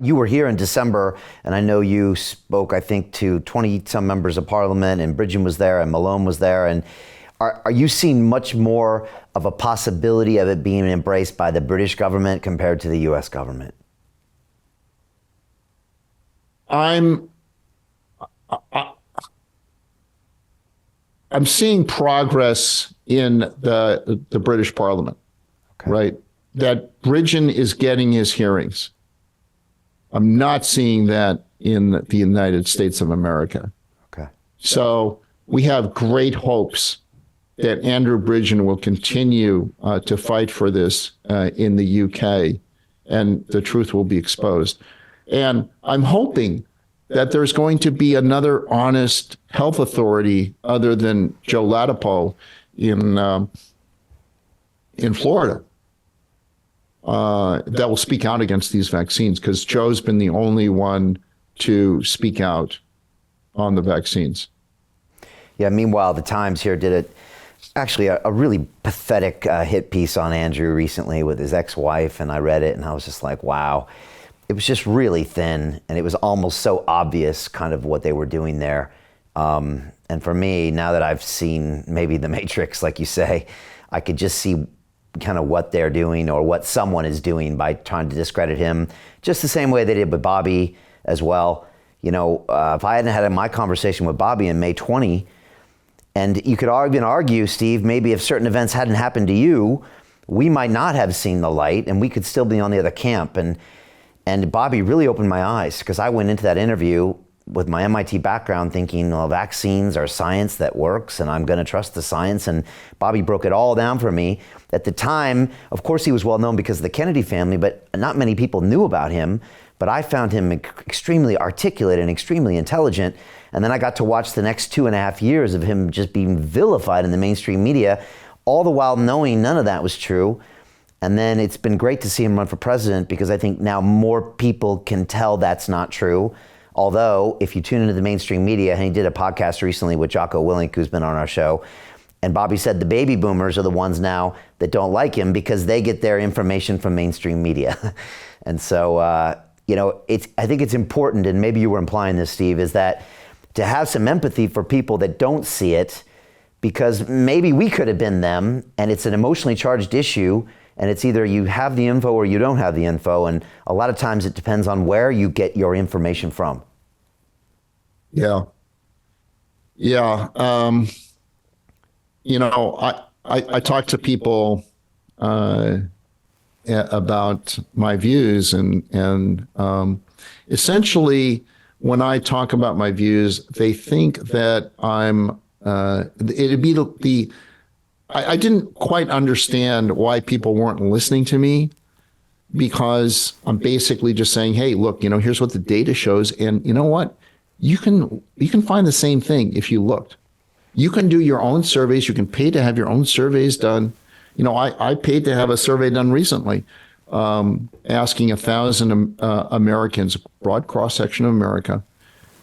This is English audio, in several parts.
You were here in December, and I know you spoke, I think, to 20 some members of parliament, and Bridgen was there, and Malone was there. And are you seeing much more of a possibility of it being embraced by the British government compared to the US government? I'm I'm seeing progress in the British Parliament, Okay. right? That Bridgen is getting his hearings. I'm not seeing that in the United States of America. Okay. So we have great hopes that Andrew Bridgen will continue to fight for this in the UK, and the truth will be exposed. And I'm hoping that there's going to be another honest health authority other than Joe Ladapo in Florida that will speak out against these vaccines, because Joe's been the only one to speak out on the vaccines. Yeah, meanwhile, the Times here did a really pathetic hit piece on Andrew recently with his ex-wife, and I read it and I was just like, wow. It was just really thin, and it was almost so obvious kind of what they were doing there. And for me, now that I've seen maybe The Matrix, like you say, I could just see kind of what they're doing or what someone is doing by trying to discredit him, just the same way they did with Bobby as well. You know, if I hadn't had my conversation with Bobby in May 20, and you could even argue, Steve, maybe if certain events hadn't happened to you, we might not have seen the light, and we could still be on the other camp. And Bobby really opened my eyes, because I went into that interview with my MIT background thinking, well, vaccines are science that works, and I'm going to trust the science. And Bobby broke it all down for me. At the time, of course, he was well known because of the Kennedy family, but not many people knew about him. But I found him extremely articulate and extremely intelligent. And then I got to watch the next 2.5 years of him just being vilified in the mainstream media, all the while knowing none of that was true. And then it's been great to see him run for president, because I think now more people can tell that's not true. Although, if you tune into the mainstream media, and he did a podcast recently with Jocko Willink, who's been on our show, and Bobby said the baby boomers are the ones now that don't like him because they get their information from mainstream media. And so, I think it's important, and maybe you were implying this, Steve, is that to have some empathy for people that don't see it, because maybe we could have been them, and it's an emotionally charged issue. And it's either you have the info or you don't have the info. And a lot of times it depends on where you get your information from. Yeah. Yeah. I talk to people about my views, and essentially when I talk about my views, they think that it'd be I didn't quite understand why people weren't listening to me, because I'm basically just saying, hey, look, here's what the data shows. And you know what? You can find the same thing if you looked. You can do your own surveys. You can pay to have your own surveys done. I paid to have a survey done recently, asking 1,000 Americans, a broad cross-section of America,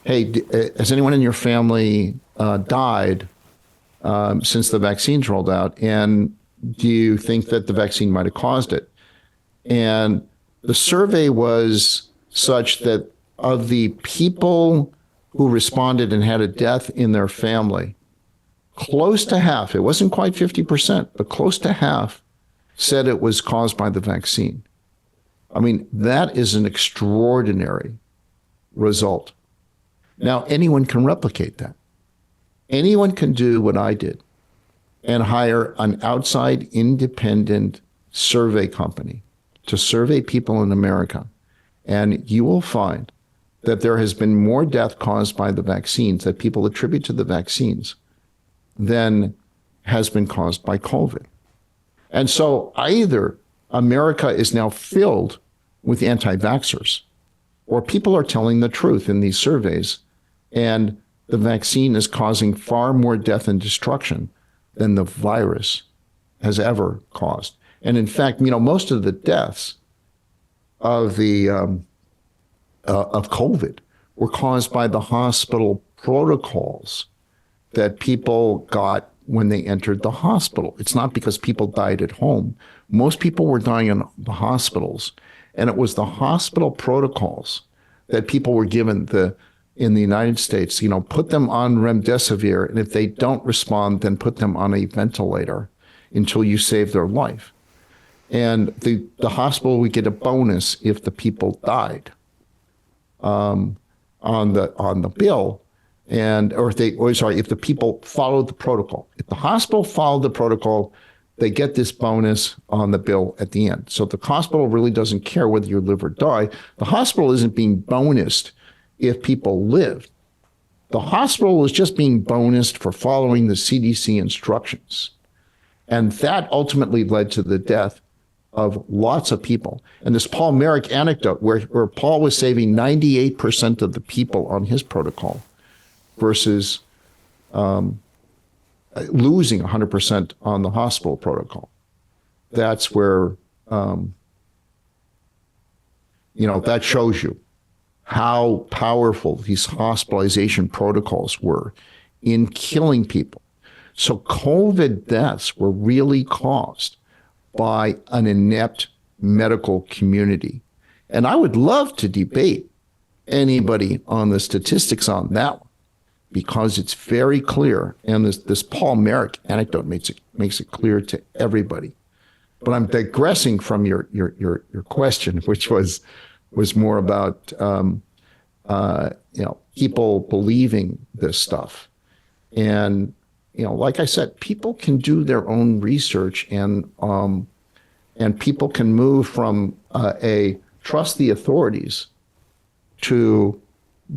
hey, has anyone in your family died since the vaccines rolled out? And do you think that the vaccine might have caused it? And the survey was such that of the people who responded and had a death in their family, close to half, it wasn't quite 50%, but close to half said it was caused by the vaccine. I mean, that is an extraordinary result. Now, anyone can replicate that. Anyone can do what I did and hire an outside independent survey company to survey people in America. And you will find that there has been more death caused by the vaccines that people attribute to the vaccines than has been caused by COVID. And so either America is now filled with anti-vaxxers, or people are telling the truth in these surveys, and the vaccine is causing far more death and destruction than the virus has ever caused. And in fact, most of the deaths of COVID were caused by the hospital protocols that people got when they entered the hospital. It's not because people died at home. Most people were dying in the hospitals, And it was the hospital protocols that people were given in the United States, put them on remdesivir, and if they don't respond, then put them on a ventilator until you save their life. And the hospital would get a bonus if the people died on the bill, if the people followed the protocol. If the hospital followed the protocol, they get this bonus on the bill at the end. So the hospital really doesn't care whether you live or die. The hospital isn't being bonused if people live. The hospital is just being bonused for following the CDC instructions. And that ultimately led to the death of lots of people. And this Paul Merrick anecdote where Paul was saving 98% of the people on his protocol versus losing 100% on the hospital protocol. That's where, that shows you how powerful these hospitalization protocols were in killing people. So COVID deaths were really caused by an inept medical community. And I would love to debate anybody on the statistics on that one, because it's very clear. And this Paul Merrick anecdote makes it clear to everybody. But I'm digressing from your question, which was more about people believing this stuff. And like I said, people can do their own research, and people can move from a trust the authorities to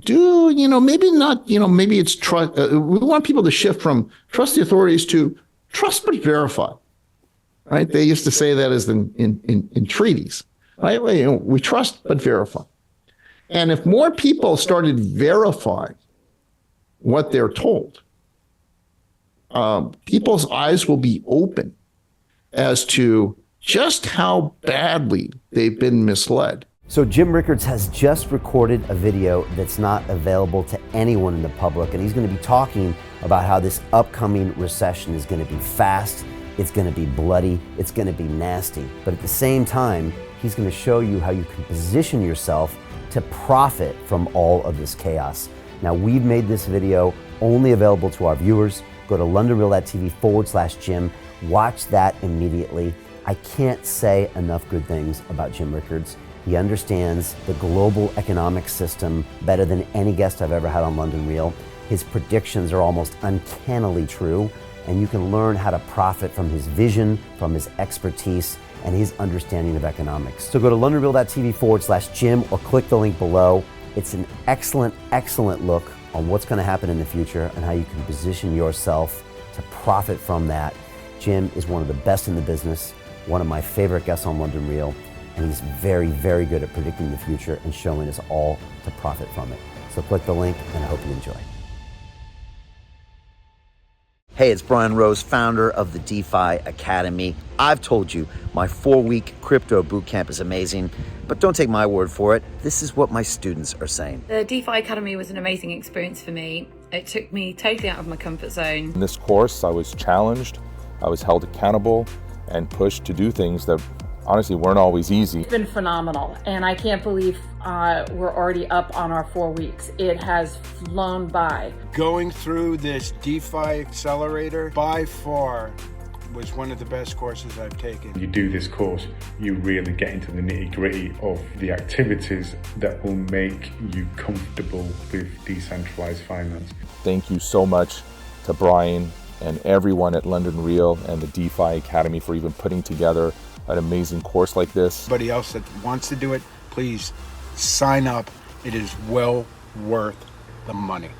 do, maybe not, maybe it's trust. We want people to shift from trust the authorities to trust but verify. Right? They used to say that as in treaties. Right? We trust but verify. And if more people started verifying what they're told, people's eyes will be open as to just how badly they've been misled. So Jim Rickards has just recorded a video that's not available to anyone in the public, and he's going to be talking about how this upcoming recession is going to be fast, it's going to be bloody, it's going to be nasty. But at the same time, he's going to show you how you can position yourself to profit from all of this chaos. Now, we've made this video only available to our viewers. Go to londonreal.tv/Jim. Watch that immediately. I can't say enough good things about Jim Rickards. He understands the global economic system better than any guest I've ever had on London Real. His predictions are almost uncannily true, and you can learn how to profit from his vision, from his expertise, and his understanding of economics. So go to londonreal.tv/Jim or click the link below. It's an excellent, excellent look on what's going to happen in the future and how you can position yourself to profit from that. Jim is one of the best in the business, one of my favorite guests on London Real, and he's very, very good at predicting the future and showing us all to profit from it. So click the link, and I hope you enjoy. Hey, it's Brian Rose, founder of the DeFi Academy. I've told you my 4-week crypto bootcamp is amazing, but don't take my word for it. This is what my students are saying. The DeFi Academy was an amazing experience for me. It took me totally out of my comfort zone. In this course, I was challenged, I was held accountable, and pushed to do things that honestly weren't always easy. It's been phenomenal, and I can't believe we're already up on our 4 weeks. It has flown by. Going through this DeFi accelerator by far was one of the best courses I've taken. You do this course, you really get into the nitty-gritty of the activities that will make you comfortable with decentralized finance. Thank you so much to Brian and everyone at London Real and the DeFi Academy for even putting together an amazing course like this. Anybody else that wants to do it, please sign up. It is well worth the money.